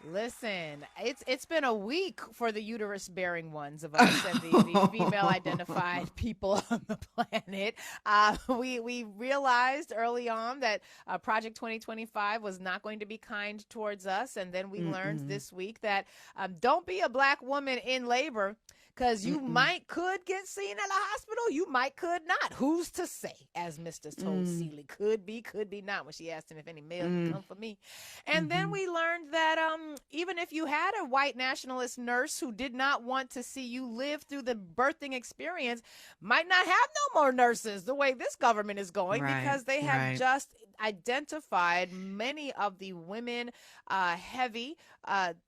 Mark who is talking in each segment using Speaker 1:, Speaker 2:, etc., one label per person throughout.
Speaker 1: Listen, it's been a week for the uterus bearing ones of us and the female identified people on the planet. We realized early on that Project 2025 was not going to be kind towards us, and then we learned
Speaker 2: Mm-mm.
Speaker 1: this week that don't be a black woman in labor. Because you
Speaker 2: Mm-mm.
Speaker 1: could get seen at a hospital, you could not. Who's to say? As Mr. told
Speaker 2: Mm.
Speaker 1: Celie, could be not when she asked him if any male could
Speaker 2: Mm.
Speaker 1: come for me. And then
Speaker 2: Mm-hmm.
Speaker 1: we learned that even if you had a white nationalist nurse who did not want to see you live through the birthing experience, might not have no more nurses the way this government is going,
Speaker 2: Right.
Speaker 1: because they have
Speaker 2: Right.
Speaker 1: just identified many of the women heavy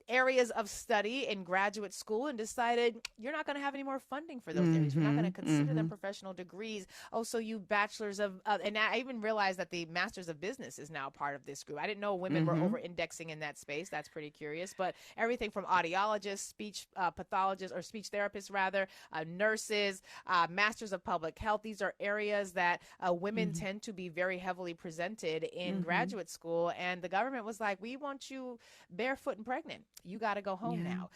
Speaker 1: areas of study in graduate school and decided you're not going to have any more funding for those areas. We're not going
Speaker 2: Mm-hmm.
Speaker 1: to consider them
Speaker 2: Mm-hmm.
Speaker 1: professional degrees. Oh, so you bachelors of, and I even realized that the masters of business is now part of this group. I didn't know women were
Speaker 2: Mm-hmm.
Speaker 1: over indexing in that space. That's pretty curious. But everything from audiologists, speech pathologists, or speech therapists rather, nurses, masters of public health. These are areas that women
Speaker 2: Mm-hmm.
Speaker 1: tend to be very heavily presented in
Speaker 2: Mm-hmm.
Speaker 1: graduate school. And the government was like, we want you barefoot and pregnant. You got to go home
Speaker 2: Yeah.
Speaker 1: now.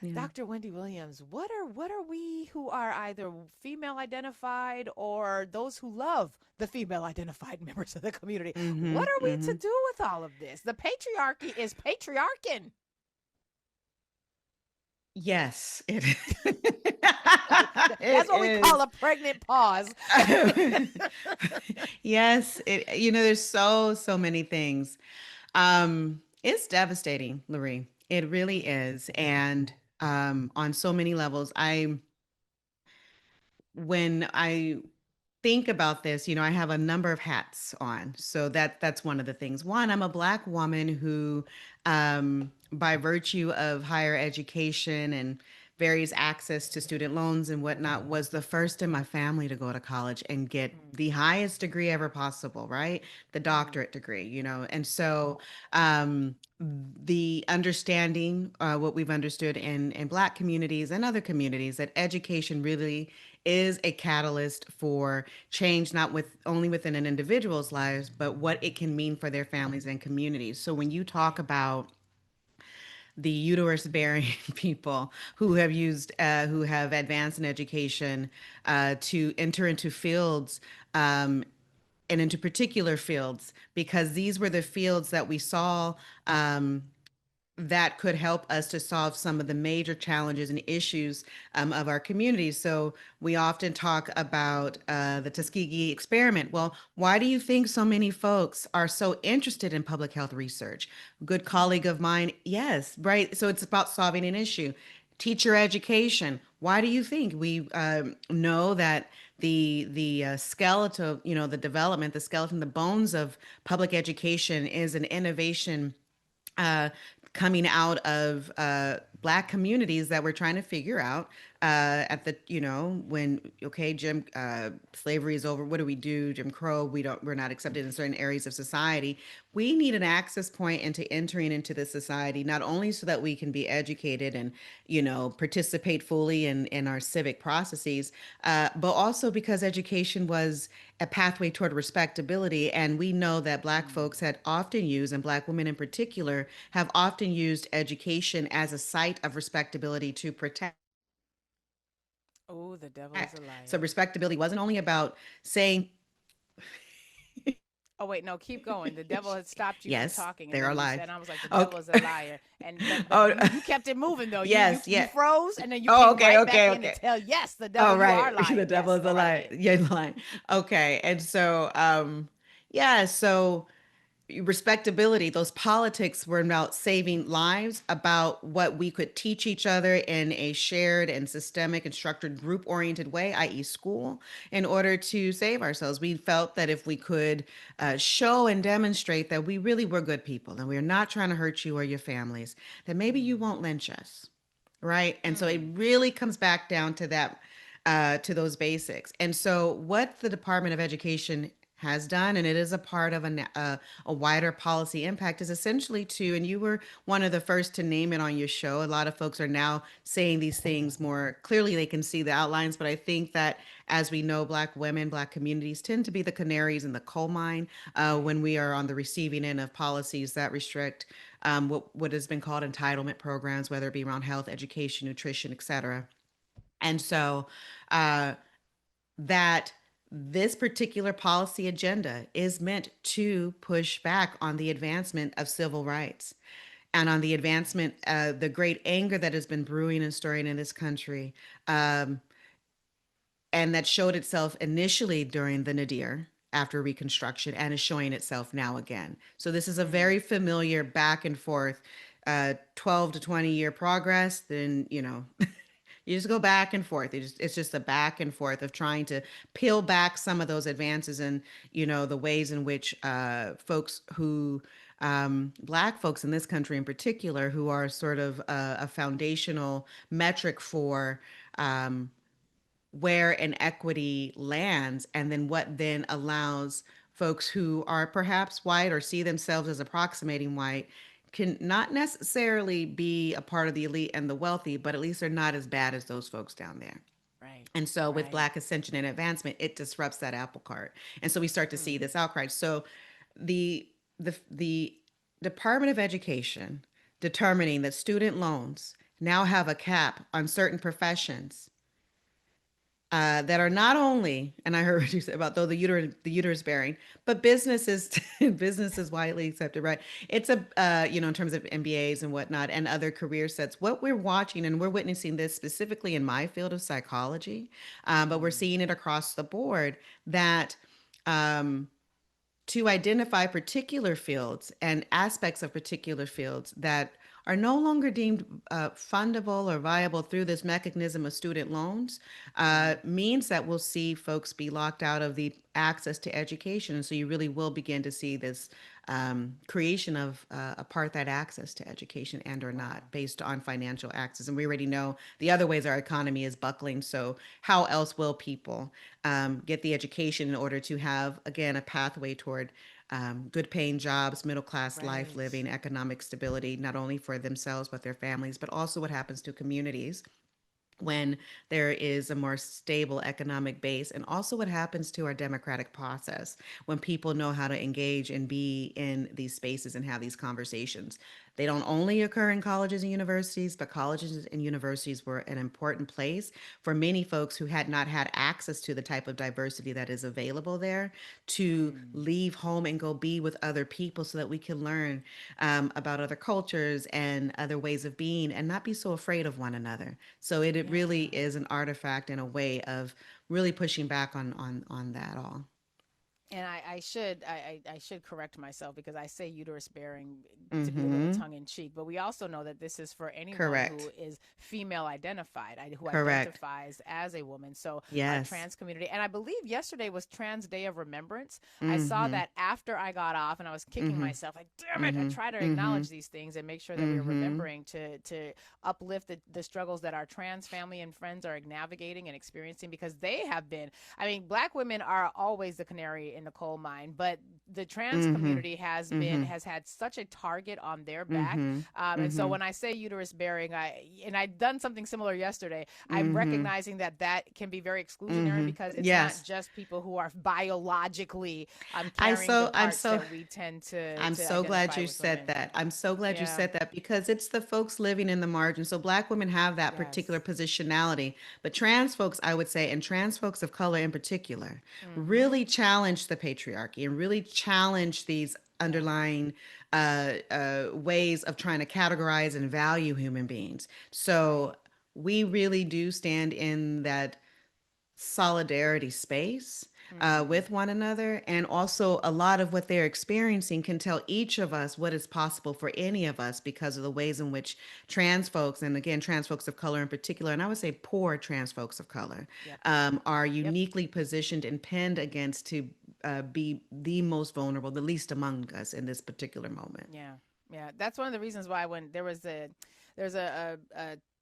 Speaker 2: Yeah.
Speaker 1: Dr. Wendy Williams, what are we who are either female identified or those who love the female identified members of the community? What
Speaker 2: Mm-hmm.
Speaker 1: are we to
Speaker 2: Mm-hmm.
Speaker 1: do with all of this? The patriarchy is patriarching.
Speaker 2: Yes, it
Speaker 1: That's
Speaker 2: it
Speaker 1: what we call
Speaker 2: is.
Speaker 1: a pregnant pause.
Speaker 2: Yes, there's so many things. It's devastating, Lurie. It really is. And on so many levels, when I think about this, I have a number of hats on. So that's one of the things. One, I'm a Black woman who, by virtue of higher education and various access to student loans and whatnot, was the first in my family to go to college and get the highest degree ever possible, right? The
Speaker 1: Mm-hmm.
Speaker 2: doctorate degree, And so the understanding, what we've understood in Black communities and other communities, that education really is a catalyst for change, not with only within an individual's lives, but what it can mean for their families and communities. So when you talk
Speaker 1: Right.
Speaker 2: about the uterus bearing people who have advanced in education to enter into fields and into particular fields, because these were the fields that we saw um, that could help us to solve some of the major challenges and issues of our communities. So we often talk about the Tuskegee experiment. Well, why do you think so many folks are so interested in public health research? Good colleague of mine, yes, right. So it's about solving an issue. Teacher education. Why do you think we know that the skeletal, the development, the skeleton, the bones of public education is an innovation uh, coming out of Black communities that we're trying to figure out at the when okay, Jim slavery is over, what do we do? Jim Crow, we're not accepted in certain areas of society. We need an access point into entering into the society, not only so that we can be educated and participate fully in our civic processes, but also because education was a pathway toward respectability. And we know that Black folks had often used, and Black women in particular, have often used education as a site of respectability to protect.
Speaker 1: Oh, the devil is a
Speaker 2: So
Speaker 1: liar.
Speaker 2: respectability wasn't only about saying,
Speaker 1: Oh wait, no, keep going. The devil had stopped you from
Speaker 2: yes,
Speaker 1: talking, and
Speaker 2: they're
Speaker 1: then you said,
Speaker 2: alive.
Speaker 1: "I was like, the devil is a
Speaker 2: Okay.
Speaker 1: liar." And but
Speaker 2: Oh,
Speaker 1: you kept it moving though. You
Speaker 2: yes,
Speaker 1: you
Speaker 2: yeah.
Speaker 1: froze, and then you
Speaker 2: Oh,
Speaker 1: came
Speaker 2: okay,
Speaker 1: right back
Speaker 2: okay,
Speaker 1: in to
Speaker 2: okay.
Speaker 1: tell, "Yes, the devil,
Speaker 2: Oh,
Speaker 1: you are
Speaker 2: right. The
Speaker 1: lying."
Speaker 2: devil
Speaker 1: Yes,
Speaker 2: is a
Speaker 1: go right
Speaker 2: lie.
Speaker 1: ahead.
Speaker 2: Yeah, lying. Okay. And so, yeah, so respectability, those politics were about saving lives, about what we could teach each other in a shared and systemic and structured group oriented way, i.e., school, in order to save ourselves. We felt that if we could show and demonstrate that we really were good people and we're not trying to hurt you or your families, then maybe you won't lynch us. Right. And so it
Speaker 1: Mm.
Speaker 2: really comes back down to that, to those basics. And so, what the Department of Education has done, and it is a part of a wider policy impact, is essentially to, and you were one of the first to name it on your show. A lot of folks are now saying these things more clearly. They can see the outlines, but I think that, as we know, Black women, Black communities tend to be the canaries in the coal mine
Speaker 1: Right.
Speaker 2: when we are on the receiving end of policies that restrict what has been called entitlement programs, whether it be around health, education, nutrition, et cetera. And so, uh, that this particular policy agenda is meant to push back on the advancement of civil rights and on the advancement, the great anger that has been brewing and stirring in this country, um, and that showed itself initially during the Nadir after Reconstruction and is showing itself now again. So this is a
Speaker 1: Mm.
Speaker 2: very familiar back and forth, 12 to 20-year progress. Then, you just go back and forth. It's just a back and forth of trying to peel back some of those advances and, the ways in which folks who, Black folks in this country in particular, who are sort of a foundational metric for where inequity lands, and then what then allows folks who are perhaps white or see themselves as approximating white can not necessarily be a part of the elite and the wealthy, but at least they're not as bad as those folks down there.
Speaker 1: Right.
Speaker 2: And so with
Speaker 1: Right.
Speaker 2: Black ascension and advancement, it disrupts that apple cart. And so we start to see
Speaker 1: Mm.
Speaker 2: this outcry. So the Department of Education determining that student loans now have a cap on certain professions that are not only, and I heard what you said about though the uterus bearing, but businesses business is widely accepted, right? It's a in terms of MBAs and whatnot and other career sets. What we're watching, and we're witnessing this specifically in my field of psychology, but we're
Speaker 1: Mm.
Speaker 2: seeing it across the board that um, to identify particular fields and aspects of particular fields that are no longer deemed fundable or viable through this mechanism of student loans
Speaker 1: Right.
Speaker 2: means that we'll see folks be locked out of the access to education. And so you really will begin to see this creation of apartheid access to education and or
Speaker 1: Wow.
Speaker 2: not based on financial access. And we already know the other ways our economy is buckling. So how else will people get the education in order to have, again, a pathway toward good paying jobs, middle class life,
Speaker 1: Right.
Speaker 2: living, economic stability, not only for themselves, but their families, but also what happens to communities when there is a more stable economic base, and also what happens to our democratic process when people know how to engage and be in these spaces and have these conversations. They don't only occur in colleges and universities, but colleges and universities were an important place for many folks who had not had access to the type of diversity that is available there to
Speaker 1: Mm.
Speaker 2: leave home and go be with other people so that we can learn about other cultures and other ways of being and not be so afraid of one another. So it really
Speaker 1: Yeah.
Speaker 2: is an artifact and a way of really pushing back on that all.
Speaker 1: And I should correct myself because I say uterus bearing to be a little
Speaker 2: Mm-hmm.
Speaker 1: tongue in cheek, but we also know that this is for anyone who
Speaker 2: Correct.
Speaker 1: is female identified, who
Speaker 2: Correct.
Speaker 1: identifies as a woman. So our
Speaker 2: Yes.
Speaker 1: trans community, and I believe yesterday was Trans Day of Remembrance. I saw
Speaker 2: Mm-hmm.
Speaker 1: that after I got off, and I was kicking
Speaker 2: Mm-hmm.
Speaker 1: myself like, damn it! I
Speaker 2: Mm-hmm.
Speaker 1: try to
Speaker 2: Mm-hmm.
Speaker 1: acknowledge these things and make sure that we are
Speaker 2: Mm-hmm.
Speaker 1: remembering to uplift the struggles that our trans family and friends are navigating and experiencing because they have been. I mean, Black women are always the canary in the coal mine, but the trans
Speaker 2: Mm-hmm.
Speaker 1: community
Speaker 2: Mm-hmm.
Speaker 1: has had such a target on their back.
Speaker 2: Mm-hmm.
Speaker 1: And so
Speaker 2: Mm-hmm.
Speaker 1: when I say uterus bearing, I'd done something similar yesterday. I'm
Speaker 2: Mm-hmm.
Speaker 1: recognizing that can be very exclusionary
Speaker 2: Mm-hmm.
Speaker 1: because it's not
Speaker 2: Yes.
Speaker 1: just people who are biologically
Speaker 2: I
Speaker 1: carrying the
Speaker 2: so I'm
Speaker 1: parts
Speaker 2: so
Speaker 1: that we tend to
Speaker 2: I'm
Speaker 1: to
Speaker 2: so glad
Speaker 1: identify
Speaker 2: you
Speaker 1: with
Speaker 2: said
Speaker 1: women.
Speaker 2: that. I'm so glad you
Speaker 1: Yeah.
Speaker 2: said that because it's the folks living in the margin. So Black women have that particular
Speaker 1: Yes.
Speaker 2: positionality, but trans folks, I would say, and trans folks of color in particular,
Speaker 1: Mm-hmm.
Speaker 2: really challenge the patriarchy and really challenge these
Speaker 1: Yeah.
Speaker 2: underlying ways of trying to categorize and value human beings. So
Speaker 1: Right.
Speaker 2: we really do stand in that solidarity space
Speaker 1: Mm.
Speaker 2: with one another. And also, a lot of what they're experiencing can tell each of us what is possible for any of us because of the ways in which trans folks, and again, trans folks of color in particular, and I would say poor trans folks of color,
Speaker 1: Yep.
Speaker 2: are
Speaker 1: Yep.
Speaker 2: uniquely positioned and pinned against to be the most vulnerable, the least among us in this particular moment.
Speaker 1: Yeah, yeah. That's one of the reasons why when there was a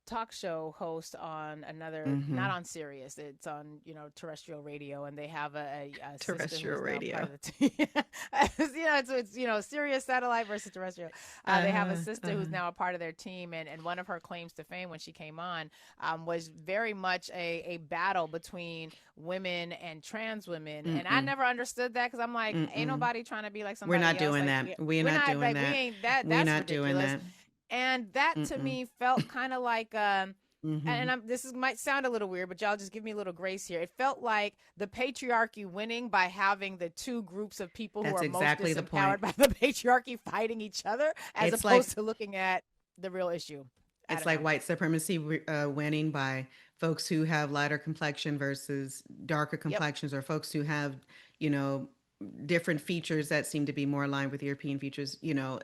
Speaker 1: talk show host on another, not
Speaker 2: Mm-hmm.
Speaker 1: on Sirius. It's on, terrestrial radio, and they have a sister who
Speaker 2: Terrestrial
Speaker 1: is now part
Speaker 2: radio.
Speaker 1: of the team. Sirius satellite versus terrestrial. They have a sister who's
Speaker 2: Uh-huh.
Speaker 1: now a part of their team, and one of her claims to fame when she came on was very much a battle between women and trans women, and I
Speaker 2: Mm-mm.
Speaker 1: never understood that because I'm like, ain't
Speaker 2: Mm-mm.
Speaker 1: nobody trying to be like
Speaker 2: We're not
Speaker 1: somebody else.
Speaker 2: doing
Speaker 1: Like
Speaker 2: that. We're
Speaker 1: we're
Speaker 2: not
Speaker 1: not
Speaker 2: doing
Speaker 1: like we
Speaker 2: that.
Speaker 1: ain't that.
Speaker 2: We're
Speaker 1: That's
Speaker 2: not doing
Speaker 1: ridiculous.
Speaker 2: that.
Speaker 1: And that to
Speaker 2: Mm-mm.
Speaker 1: me felt kind of like
Speaker 2: Mm-hmm.
Speaker 1: and this is might sound a little weird, but y'all just give me a little grace here. It felt like the patriarchy winning by having the two groups of people who
Speaker 2: That's
Speaker 1: are most
Speaker 2: exactly the point.
Speaker 1: disempowered by the patriarchy fighting each other, as
Speaker 2: It's like
Speaker 1: opposed to looking at the real issue. I
Speaker 2: it's
Speaker 1: don't
Speaker 2: like
Speaker 1: know.
Speaker 2: white supremacy winning by folks who have lighter complexion versus darker
Speaker 1: Yep.
Speaker 2: complexions, or folks who have, you know, different features that seem to be more aligned with European features. No,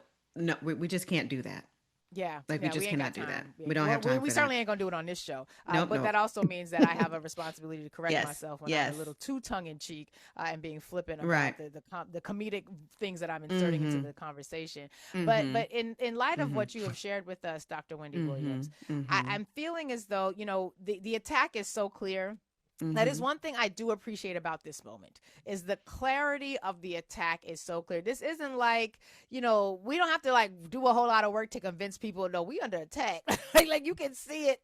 Speaker 2: we just can't do that.
Speaker 1: Yeah,
Speaker 2: Like, we
Speaker 1: yeah, we
Speaker 2: just
Speaker 1: ain't got
Speaker 2: cannot do that.
Speaker 1: time. Yeah,
Speaker 2: We don't
Speaker 1: well,
Speaker 2: have
Speaker 1: we,
Speaker 2: time
Speaker 1: we
Speaker 2: for that.
Speaker 1: certainly ain't gonna do it on this show.
Speaker 2: Nope,
Speaker 1: But that
Speaker 2: nope.
Speaker 1: also means that I have a responsibility to correct
Speaker 2: Yes,
Speaker 1: myself when I'm a
Speaker 2: yes,
Speaker 1: little too tongue in cheek and being flippant
Speaker 2: right.
Speaker 1: about the comedic things that I'm inserting into
Speaker 2: Mm-hmm.
Speaker 1: the conversation. But
Speaker 2: Mm-hmm.
Speaker 1: but in light of
Speaker 2: Mm-hmm.
Speaker 1: what you have shared with us, Dr. Wendy
Speaker 2: Mm-hmm.
Speaker 1: Williams,
Speaker 2: Mm-hmm.
Speaker 1: I'm feeling as though the attack is so clear. That is
Speaker 2: Mm-hmm.
Speaker 1: one thing I do appreciate about this moment, is the clarity of the attack is so clear. This isn't like, we don't have to like do a whole lot of work to convince people, no, we under attack. Like you can see it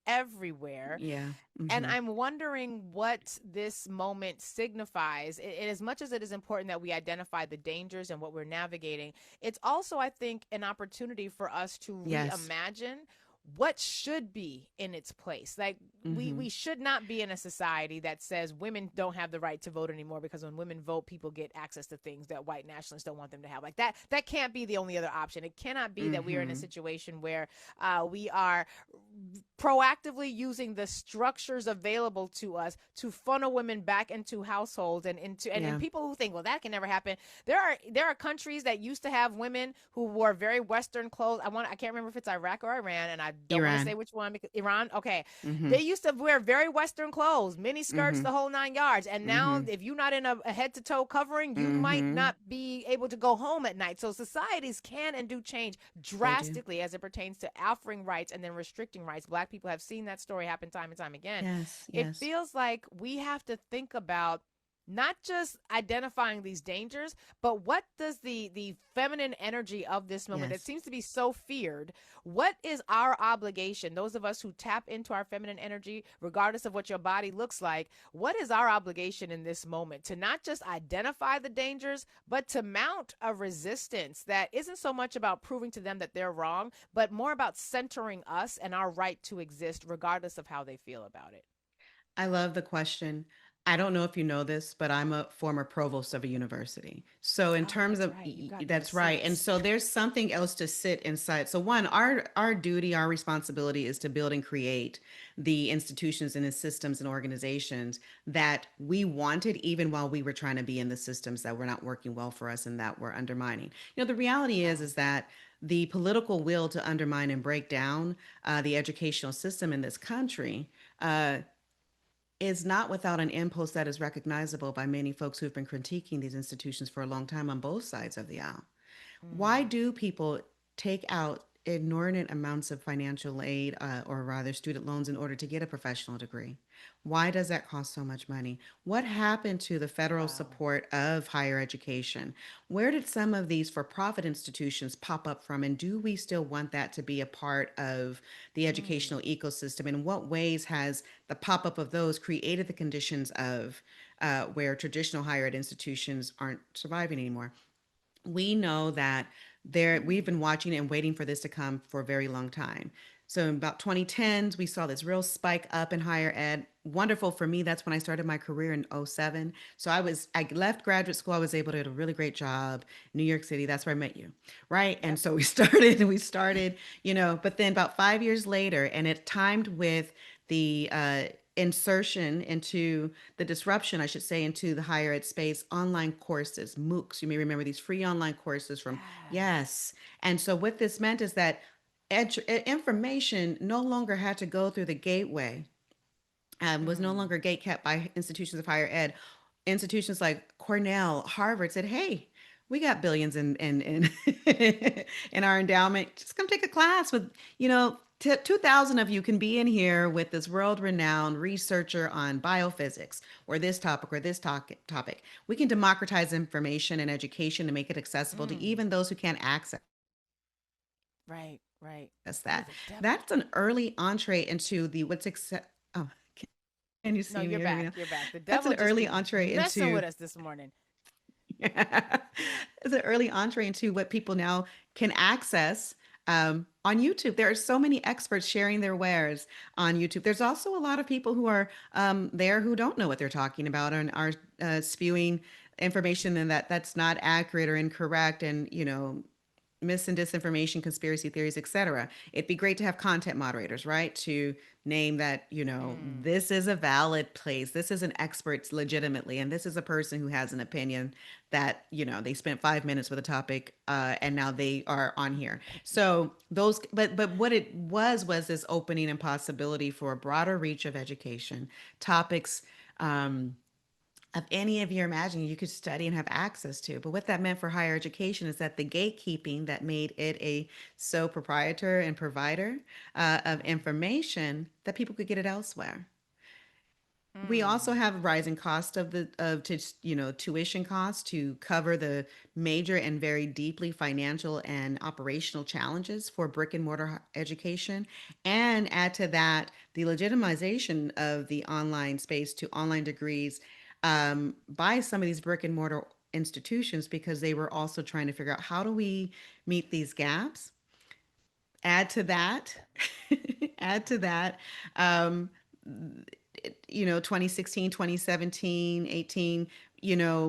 Speaker 1: everywhere.
Speaker 2: Yeah.
Speaker 1: And
Speaker 2: Mm-hmm.
Speaker 1: I'm wondering what this moment signifies. And as much as it is important that we identify the dangers and what we're navigating, it's also, I think, an opportunity for us to
Speaker 2: Yes.
Speaker 1: reimagine what should be in its place. Like
Speaker 2: Mm-hmm.
Speaker 1: we should not be in a society that says women don't have the right to vote anymore, because when women vote, people get access to things that white nationalists don't want them to have. Like that can't be the only other option. It cannot be that we are in a
Speaker 2: Mm-hmm.
Speaker 1: situation where we are proactively using the structures available to us to funnel women back into households and into and
Speaker 2: Yeah.
Speaker 1: people who think, well, that can never happen. There are countries that used to have women who wore very Western clothes. I can't remember if it's Iraq or Iran, and I don't want to say
Speaker 2: Iran.
Speaker 1: which one, because Iran. Okay,
Speaker 2: Mm-hmm.
Speaker 1: they used to wear very Western clothes, mini skirts,
Speaker 2: Mm-hmm.
Speaker 1: the whole 9 yards. And now,
Speaker 2: Mm-hmm.
Speaker 1: if you're not in a head to toe covering, you might
Speaker 2: Mm-hmm.
Speaker 1: not be able to go home at night. So societies can and do change
Speaker 2: They do.
Speaker 1: drastically as it pertains to offering rights and then restricting rights. Black people have seen that story happen time and time again.
Speaker 2: Yes.
Speaker 1: It
Speaker 2: Yes.
Speaker 1: feels like we have to think about not just identifying these dangers, but what does the feminine energy of this moment that
Speaker 2: Yes.
Speaker 1: seems to be so feared, what is our obligation, those of us who tap into our feminine energy, regardless of what your body looks like, what is our obligation in this moment to not just identify the dangers, but to mount a resistance that isn't so much about proving to them that they're wrong, but more about centering us and our right to exist regardless of how they feel about it.
Speaker 2: I love the question. I don't know if you know this, but I'm a former provost of a university. So in
Speaker 1: Oh,
Speaker 2: terms
Speaker 1: that's
Speaker 2: of
Speaker 1: right. You got me a
Speaker 2: that's right. And
Speaker 1: six.
Speaker 2: so there's something else to sit inside. So one, our duty, our responsibility is to build and create the institutions and the systems and organizations that we wanted even while we were trying to be in the systems that were not working well for us and that were undermining. The reality is
Speaker 1: Wow.
Speaker 2: that the political will to undermine and break down the educational system in this country uh, is not without an impulse that is recognizable by many folks who've been critiquing these institutions for a long time on both sides of the aisle. Why
Speaker 1: Mm.
Speaker 2: do people take out inordinate amounts of financial aid, or rather student loans, in order to get a professional degree? Why does that cost so much money? What happened to the federal
Speaker 1: Wow.
Speaker 2: support of higher education? Where did some of these for profit institutions pop up from? And do we still want that to be a part of the
Speaker 1: Mm.
Speaker 2: educational ecosystem? In what ways has the pop up of those created the conditions of where traditional higher ed institutions aren't surviving anymore? We know that we've been watching and waiting for this to come for a very long time. So in about 2010s, we saw this real spike up in higher ed. Wonderful for me. That's when I started my career in '07. So I left graduate school. I was able to get a really great job in New York City. That's where I met you. Right. And
Speaker 1: Yep.
Speaker 2: so we started, but then about 5 years later, and it timed with the insertion into the disruption, I should say, into the higher ed space, online courses, MOOCs. You may remember these free online courses from,
Speaker 1: Yes.
Speaker 2: yes. And so what this meant is that information no longer had to go through the gateway, was no
Speaker 1: Mm.
Speaker 2: longer gate kept by institutions of higher ed. Institutions like Cornell, Harvard said, hey, We got billions in in our endowment. Just come take a class with, 2,000 of you can be in here with this world-renowned researcher on biophysics or this topic or this topic. We can democratize information and education to make it accessible to
Speaker 1: Mm,
Speaker 2: even those who can't access that. That's an
Speaker 1: right, right.
Speaker 2: early
Speaker 1: Oh,
Speaker 2: entree
Speaker 1: the devil.
Speaker 2: into the oh, can you see me or hear me now?
Speaker 1: No, you're
Speaker 2: That's
Speaker 1: back.
Speaker 2: an
Speaker 1: You're
Speaker 2: early
Speaker 1: back. The
Speaker 2: entree
Speaker 1: devil just be
Speaker 2: into
Speaker 1: messing with us this morning.
Speaker 2: it's an early entree into what people now can access on YouTube. There are so many experts sharing their wares on YouTube. There's also a lot of people who are there who don't know what they're talking about and are spewing information and that's not accurate or incorrect, and mis and disinformation, conspiracy theories, etc. It'd be great to have content moderators, right? To name that,
Speaker 1: Mm,
Speaker 2: this is a valid place. This is an expert legitimately, and this is a person who has an opinion that, they spent 5 minutes with a topic, and now they are on here. So those, but what it was this opening and possibility for a broader reach of education topics. Of any of your imagining you could study and have access to. But what that meant for higher education is that the gatekeeping that made it a so proprietor and provider of information, that people could get it elsewhere. We also
Speaker 1: mm.
Speaker 2: have rising cost tuition costs to cover the major and very deeply financial and operational challenges for brick and mortar education, and add to that the legitimization of the online space to online degrees by some of these brick and mortar institutions, because they were also trying to figure out how do we meet these gaps. Add to that, add to that, um, 2016, 2017, 18,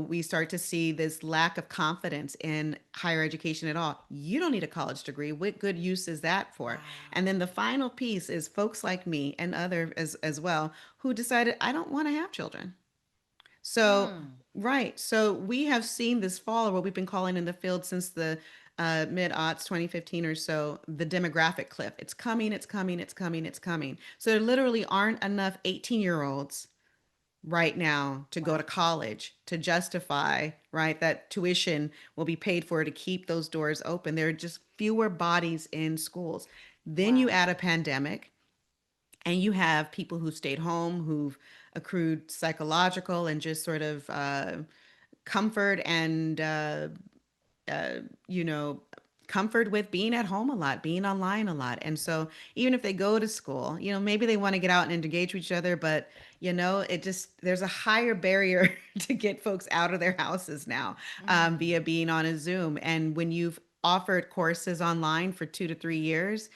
Speaker 2: we start to see this lack of confidence in higher education at all. You don't need a college degree. What good use is that for? And then
Speaker 1: Wow.
Speaker 2: the final piece is folks like me and other as well who decided I don't want to have children. So,
Speaker 1: Mm.
Speaker 2: right. So we have seen this fall, or what we've been calling in the field since the mid aughts, 2015 or so, the demographic cliff. It's coming, it's coming, it's coming, it's coming. So there literally aren't enough 18-year-olds right now to go to
Speaker 1: Wow.
Speaker 2: college to justify, right, that tuition will be paid for to keep those doors open. There are just fewer bodies in schools. Then you add
Speaker 1: Wow.
Speaker 2: a pandemic, and you have people who stayed home, who've accrued psychological and just sort of comfort and uh, you know, comfort with being at home a lot, being online a lot. And so even if they go to school, maybe they want to get out and engage with each other, but it just, there's a higher barrier to get folks out of their houses now via
Speaker 1: Mm.
Speaker 2: being on a Zoom. And when you've offered courses online for 2 to 3 years,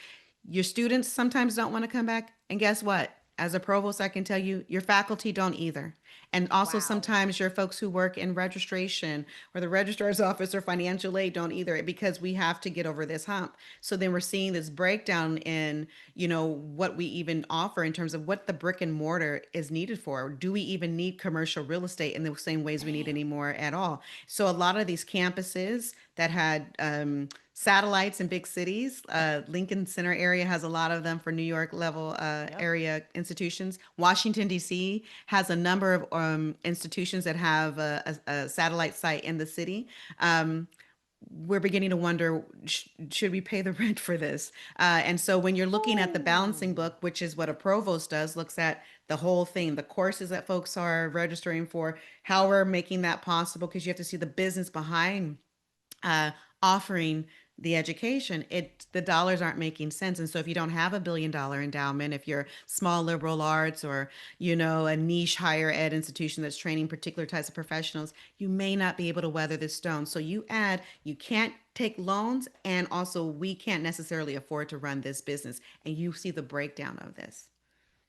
Speaker 2: your students sometimes don't want to come back. And guess what? As a provost, I can tell you, your faculty don't either. And also
Speaker 1: Wow.
Speaker 2: sometimes your folks who work in registration or the registrar's office or financial aid don't either, because we have to get over this hump. So then we're seeing this breakdown in, what we even offer in terms of what the brick and mortar is needed for. Do we even need commercial real estate in the same ways we need
Speaker 1: Damn.
Speaker 2: anymore at all? So a lot of these campuses that had satellites in big cities. Lincoln Center area has a lot of them for New York level
Speaker 1: Yep.
Speaker 2: area institutions. Washington, D.C. has a number of institutions that have a satellite site in the city. We're beginning to wonder, should we pay the rent for this? And so when you're looking at the balancing
Speaker 1: Ooh.
Speaker 2: book, which is what a provost does, looks at the whole thing, the courses that folks are registering for, how we're making that possible, because you have to see the business behind uh, offering the education. The dollars aren't making sense. And so if you don't have $1 billion endowment, if you're small liberal arts or a niche higher ed institution that's training particular types of professionals, you may not be able to weather this stone. So you can't take loans, and also we can't necessarily afford to run this business. And you see the breakdown of this.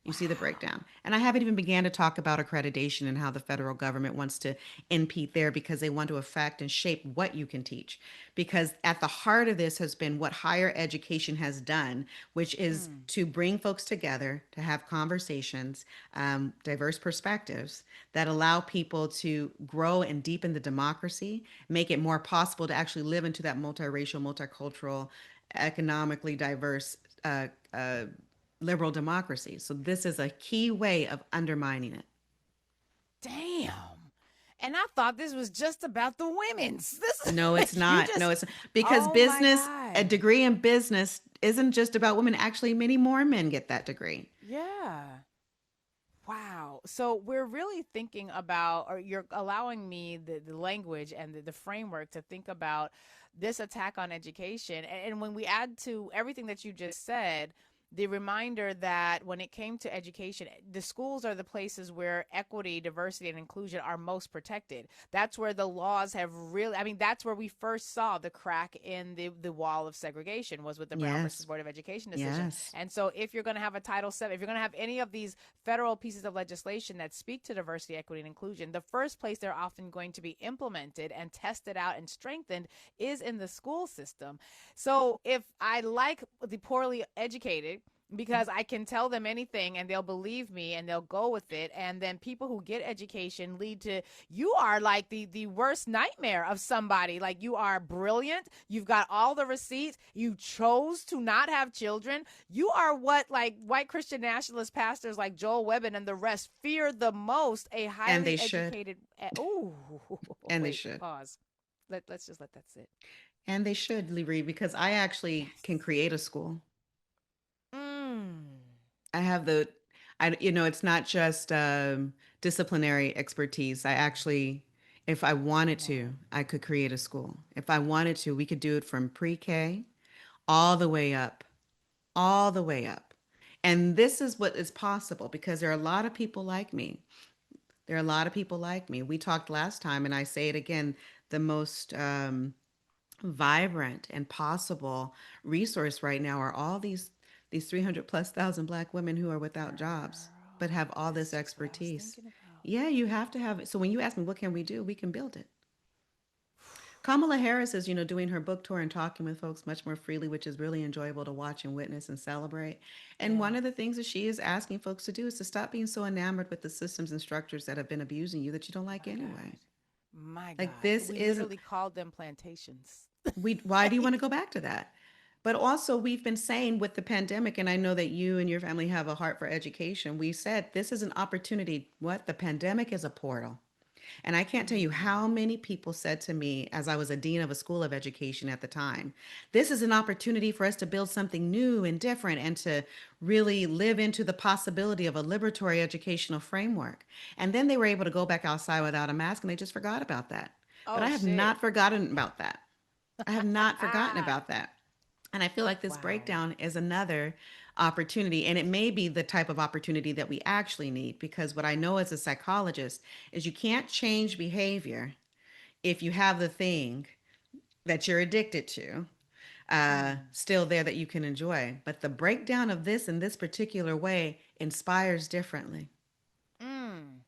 Speaker 2: You see the
Speaker 1: Wow.
Speaker 2: breakdown. And I haven't even began to talk about accreditation and how the federal government wants to impede there, because they want to affect and shape what you can teach. Because at the heart of this has been what higher education has done, which is
Speaker 1: Mm.
Speaker 2: to bring folks together to have conversations, diverse perspectives that allow people to grow and deepen the democracy, make it more possible to actually live into that multiracial, multicultural, economically diverse liberal democracy. So this is a key way of undermining it.
Speaker 1: Damn. And I thought this was just about the women's. This
Speaker 2: No, it's
Speaker 1: you
Speaker 2: not. No,
Speaker 1: just
Speaker 2: it's because
Speaker 1: oh my
Speaker 2: business, a
Speaker 1: God.
Speaker 2: degree in business isn't just about women. Actually, many more men get that degree.
Speaker 1: Yeah. Wow. So we're really thinking about, or you're allowing me the language and the framework to think about this attack on education. And when we add to everything that you just said, the reminder that when it came to education, the schools are the places where equity, diversity, and inclusion are most protected. That's where the laws have really, I mean, that's where we first saw the crack in the wall of segregation was with the Brown versus
Speaker 2: Yes.
Speaker 1: Board of Education decision.
Speaker 2: Yes.
Speaker 1: And so if you're going to have a Title VII, if you're going to have any of these federal pieces of legislation that speak to diversity, equity, and inclusion, the first place they're often going to be implemented and tested out and strengthened is in the school system. So if I like the poorly educated, because I can tell them anything and they'll believe me and they'll go with it. And then people who get education lead to you are like the worst nightmare of somebody. Like you are brilliant. You've got all the receipts. You chose to not have children. You are what like white Christian nationalist pastors like Joel Webbin and the rest fear the most, a
Speaker 2: And they
Speaker 1: highly
Speaker 2: should.
Speaker 1: educated. Oh,
Speaker 2: And they
Speaker 1: wait,
Speaker 2: should.
Speaker 1: pause. Let's just let that sit.
Speaker 2: And they should, Lurie, because I actually can
Speaker 1: Yes.
Speaker 2: create a school.
Speaker 1: Mm.
Speaker 2: I have it's not just disciplinary expertise. I actually, if I wanted
Speaker 1: Come
Speaker 2: to,
Speaker 1: on.
Speaker 2: I could create a school. If I wanted to, we could do it from pre-K all the way up, all the way up. And this is what is possible because there are a lot of people like me. There are a lot of people like me. We talked last time, and I say it again, the most vibrant and possible resource right now are all these 300 plus thousand black women who are without jobs but
Speaker 1: Girl,
Speaker 2: have all
Speaker 1: that's
Speaker 2: this
Speaker 1: just what I was
Speaker 2: expertise.
Speaker 1: thinking about.
Speaker 2: Yeah, you have to have it. So when you ask me what can we do, we can build it. Kamala Harris is, doing her book tour and talking with folks much more freely, which is really enjoyable to watch and witness and celebrate. And
Speaker 1: Yeah.
Speaker 2: one of the things that she is asking folks to do is to stop being so enamored with the systems and structures that have been abusing you that you don't like
Speaker 1: My
Speaker 2: anyway.
Speaker 1: God. My
Speaker 2: Like
Speaker 1: God.
Speaker 2: this
Speaker 1: We
Speaker 2: isn't
Speaker 1: literally called them plantations.
Speaker 2: why do you want to
Speaker 1: Like,
Speaker 2: go back to that? But also, we've been saying with the pandemic, and I know that you and your family have a heart for education. We said this is an opportunity. What? The pandemic is a portal. And I can't tell you
Speaker 1: mm,
Speaker 2: how many people said to me as I was a dean of a school of education at the time, this is an opportunity for us to build something new and different and to really live into the possibility of a liberatory educational framework. And then they were able to go back outside without a mask and they just forgot about that. But
Speaker 1: oh
Speaker 2: I have
Speaker 1: shit.
Speaker 2: not forgotten about that. I have not forgotten about that. And I feel like this
Speaker 1: Wow.
Speaker 2: breakdown is another opportunity. And it may be the type of opportunity that we actually need because what I know as a psychologist is you can't change behavior if you have the thing that you're addicted to
Speaker 1: Mm,
Speaker 2: still there that you can enjoy. But the breakdown of this in this particular way inspires differently.
Speaker 1: mm.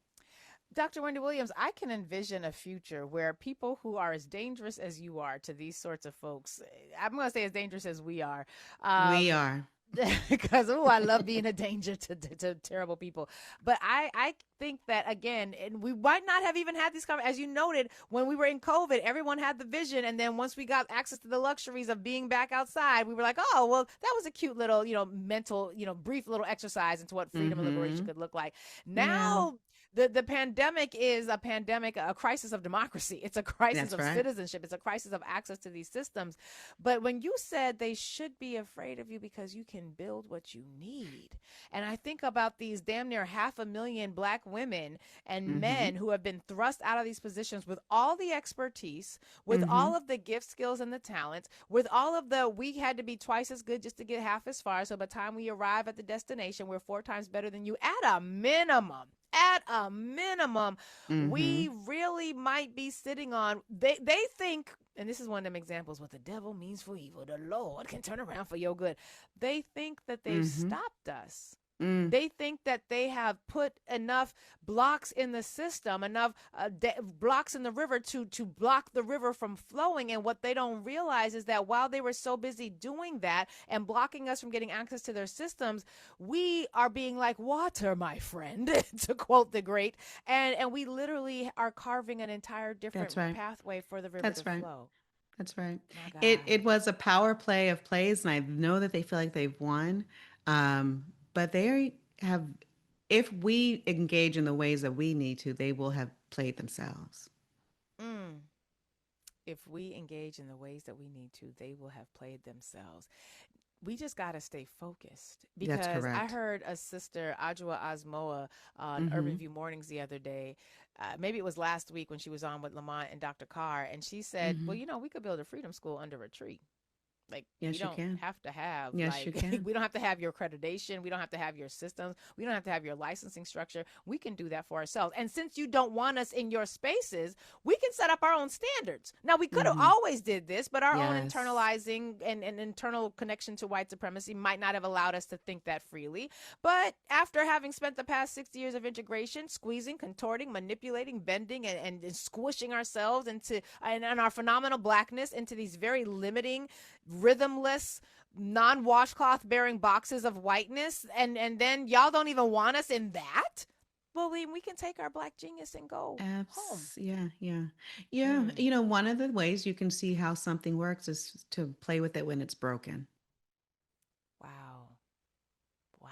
Speaker 1: Dr. Wendy Williams, I can envision a future where people who are as dangerous as you are to these sorts of folks, I'm going to say as dangerous as we are,
Speaker 2: We
Speaker 1: um,
Speaker 2: are.
Speaker 1: because oh, I love being a danger to terrible people. But I think that again, and we might not have even had these conversations. As you noted, when we were in COVID, everyone had the vision, and then once we got access to the luxuries of being back outside, we were like, oh well, that was a cute little mental brief little exercise into what freedom and liberation
Speaker 2: Mm-hmm.
Speaker 1: could look like.
Speaker 2: Yeah,
Speaker 1: Now the pandemic is a pandemic, a crisis of democracy. It's a crisis
Speaker 2: that's
Speaker 1: of
Speaker 2: right.
Speaker 1: citizenship. It's a crisis of access to these systems. But when you said they should be afraid of you because you can build what you need, and I think about these damn near 500,000 black women and
Speaker 2: Mm-hmm.
Speaker 1: men who have been thrust out of these positions with all the expertise, with
Speaker 2: Mm-hmm.
Speaker 1: all of the gift skills and the talents, with all of the we had to be twice as good just to get half as far. So by the time we arrive at the destination, we're 4 times better than you at a minimum. At a minimum,
Speaker 2: Mm-hmm.
Speaker 1: we really might be sitting on they think, and this is one of them examples, what the devil means for evil the Lord can turn around for your good. They think that they've
Speaker 2: Mm-hmm.
Speaker 1: stopped us.
Speaker 2: Mm.
Speaker 1: They think that they have put enough blocks in the system, enough blocks in the river to block the river from flowing. And what they don't realize is that while they were so busy doing that and blocking us from getting access to their systems, we are being like water, my friend, to quote the great. And we literally are carving an entire different
Speaker 2: That's right.
Speaker 1: pathway for the river to
Speaker 2: That's right.
Speaker 1: flow.
Speaker 2: That's right.
Speaker 1: My
Speaker 2: It
Speaker 1: God.
Speaker 2: was a power play of plays, and I know that they feel like they've won. But they have, if we engage in the ways that we need to, they will have played themselves.
Speaker 1: Mm. If we engage in the ways that we need to, they will have played themselves. We just got to stay focused,
Speaker 2: That's
Speaker 1: because I
Speaker 2: correct.
Speaker 1: heard a sister, Ajwa Asmoa, on Urban
Speaker 2: Mm-hmm.
Speaker 1: View Mornings the other day. Maybe it was last week when she was on with Lamont and Dr. Carr. And she said,
Speaker 2: Mm-hmm.
Speaker 1: well, we could build a freedom school under a tree. Like, we
Speaker 2: Yes, you
Speaker 1: don't
Speaker 2: can.
Speaker 1: have to have,
Speaker 2: Yes, you
Speaker 1: like,
Speaker 2: can.
Speaker 1: we don't have to have your accreditation, we don't have to have your systems, we don't have to have your licensing structure. We can do that for ourselves. And since you don't want us in your spaces, we can set up our own standards. Now, we could have
Speaker 2: Mm-hmm.
Speaker 1: always did this, but our own
Speaker 2: Yes.
Speaker 1: internalizing and internal connection to white supremacy might not have allowed us to think that freely. But after having spent the past 60 years of integration, squeezing, contorting, manipulating, bending, and squishing ourselves into and our phenomenal blackness into these very limiting, rhythmless, non-washcloth bearing boxes of whiteness, and then y'all don't even want us in that, well, we can take our black genius and go home.
Speaker 2: Yeah, yeah. Yeah,
Speaker 1: Mm.
Speaker 2: one of the ways you can see how something works is to play with it when it's broken.
Speaker 1: Wow. Wow.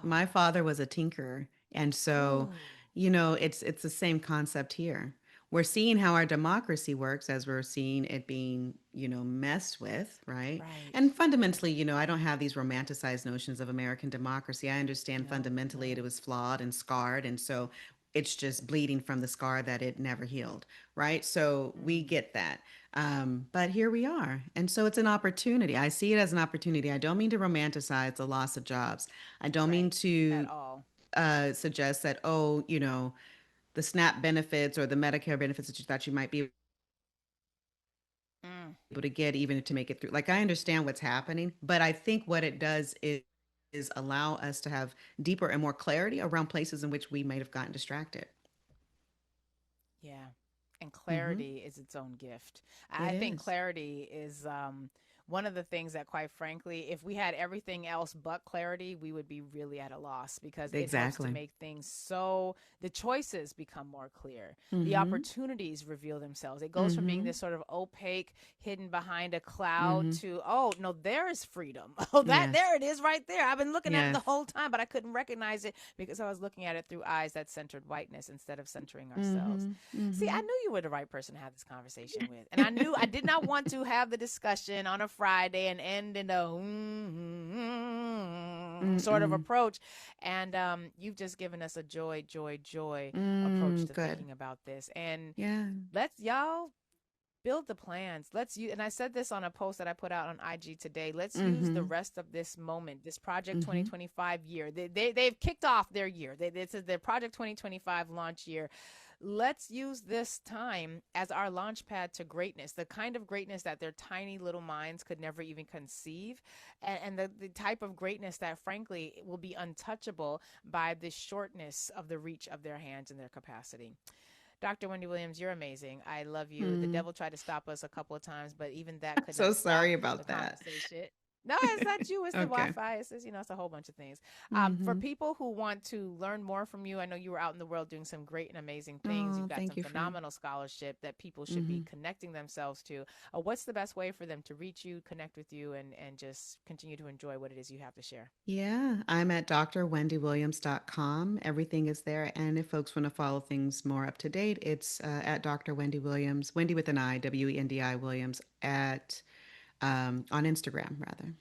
Speaker 2: My father was a tinkerer, and so,
Speaker 1: Ooh.
Speaker 2: it's the same concept here. We're seeing how our democracy works as we're seeing it being, messed with, right?
Speaker 1: Right.
Speaker 2: And fundamentally, I don't have these romanticized notions of American democracy. I understand
Speaker 1: No,
Speaker 2: fundamentally it
Speaker 1: no.
Speaker 2: was flawed and scarred, and so it's just bleeding from the scar that it never healed, right? So we
Speaker 1: Mm.
Speaker 2: get that. But here we are. And so it's an opportunity. I see it as an opportunity. I don't mean to romanticize the loss of jobs. I don't mean
Speaker 1: Right. At
Speaker 2: to
Speaker 1: all.
Speaker 2: suggest that, oh, the SNAP benefits or the Medicare benefits that you thought you might be
Speaker 1: Mm.
Speaker 2: able to get even to make it through. Like, I understand what's happening, but I think what it does is allow us to have deeper and more clarity around places in which we might have gotten distracted.
Speaker 1: Yeah. And
Speaker 2: Mm-hmm.
Speaker 1: clarity is its own gift.
Speaker 2: It
Speaker 1: I think
Speaker 2: is.
Speaker 1: clarity is one of the things that, quite frankly, if we had everything else but clarity, we would be really at a loss, because it helps to
Speaker 2: Exactly.
Speaker 1: make things so the choices become more clear. The
Speaker 2: Mm-hmm.
Speaker 1: opportunities reveal themselves. It goes from being
Speaker 2: Mm-hmm.
Speaker 1: this sort of opaque, hidden behind a cloud
Speaker 2: Mm-hmm.
Speaker 1: to, oh, no, there is freedom. Oh, that
Speaker 2: Yes.
Speaker 1: there it is right there. I've been looking at it the
Speaker 2: Yes.
Speaker 1: whole time, but I couldn't recognize it because I was looking at it through eyes that centered whiteness instead of centering ourselves.
Speaker 2: Mm-hmm.
Speaker 1: See, I
Speaker 2: Mm-hmm.
Speaker 1: knew you were the right person to have this conversation with. And I knew I did not want to have the discussion on a Friday and end in a sort of
Speaker 2: Mm-mm.
Speaker 1: approach. And you've just given us a joy, joy, joy approach to
Speaker 2: Good.
Speaker 1: thinking about this. And
Speaker 2: Yeah.
Speaker 1: let's, y'all, build the plans. Let's use, and I said this on a post that I put out on IG today. Let's use the
Speaker 2: Mm-hmm.
Speaker 1: rest of this moment, this Project
Speaker 2: Mm-hmm.
Speaker 1: 2025 year. They've kicked off their year. This is their Project 2025 launch year. Let's use this time as our launch pad to greatness, the kind of greatness that their tiny little minds could never even conceive, and the type of greatness that, frankly, will be untouchable by the shortness of the reach of their hands and their capacity. Dr. Wendy Williams, you're amazing. I love you. The
Speaker 2: Mm.
Speaker 1: devil tried to stop us a couple of times, but even that could
Speaker 2: So
Speaker 1: not stop
Speaker 2: sorry
Speaker 1: the
Speaker 2: about that.
Speaker 1: conversation. No, it's not you. It's the
Speaker 2: Okay.
Speaker 1: Wi-Fi. It's a whole bunch of things. For
Speaker 2: Mm-hmm.
Speaker 1: people who want to learn more from you, I know you were out in the world doing some great and amazing things. You've
Speaker 2: Oh,
Speaker 1: got
Speaker 2: thank
Speaker 1: some
Speaker 2: you, friend.
Speaker 1: phenomenal scholarship that people should be
Speaker 2: Mm-hmm.
Speaker 1: connecting themselves to. What's the best way for them to reach you, connect with you, and just continue to enjoy what it is you have to share?
Speaker 2: Yeah, I'm at drwendywilliams.com. Everything is there. And if folks want to follow things more up to date, it's at Dr. Wendy Williams, Wendy with an I, Wendi Williams, on Instagram, rather.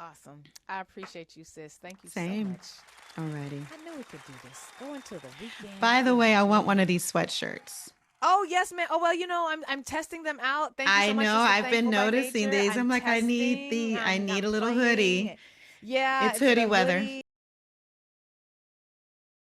Speaker 1: Awesome. I appreciate you, sis. Thank you so
Speaker 2: Same.
Speaker 1: much.
Speaker 2: Alrighty.
Speaker 1: I knew we could do this. Go into the weekend
Speaker 2: By the way,
Speaker 1: feeling
Speaker 2: I want one of
Speaker 1: good.
Speaker 2: these sweatshirts.
Speaker 1: Oh yes, man. Oh well, I'm testing them out. Thank you
Speaker 2: I
Speaker 1: so much,
Speaker 2: know
Speaker 1: Sister
Speaker 2: I've been
Speaker 1: Thankful by
Speaker 2: noticing
Speaker 1: Nature.
Speaker 2: these.
Speaker 1: I'm
Speaker 2: I'm like,
Speaker 1: testing.
Speaker 2: I need
Speaker 1: I'm
Speaker 2: a little
Speaker 1: playing.
Speaker 2: hoodie.
Speaker 1: Yeah,
Speaker 2: It's
Speaker 1: it's
Speaker 2: hoodie
Speaker 1: the
Speaker 2: weather.
Speaker 1: hoodie.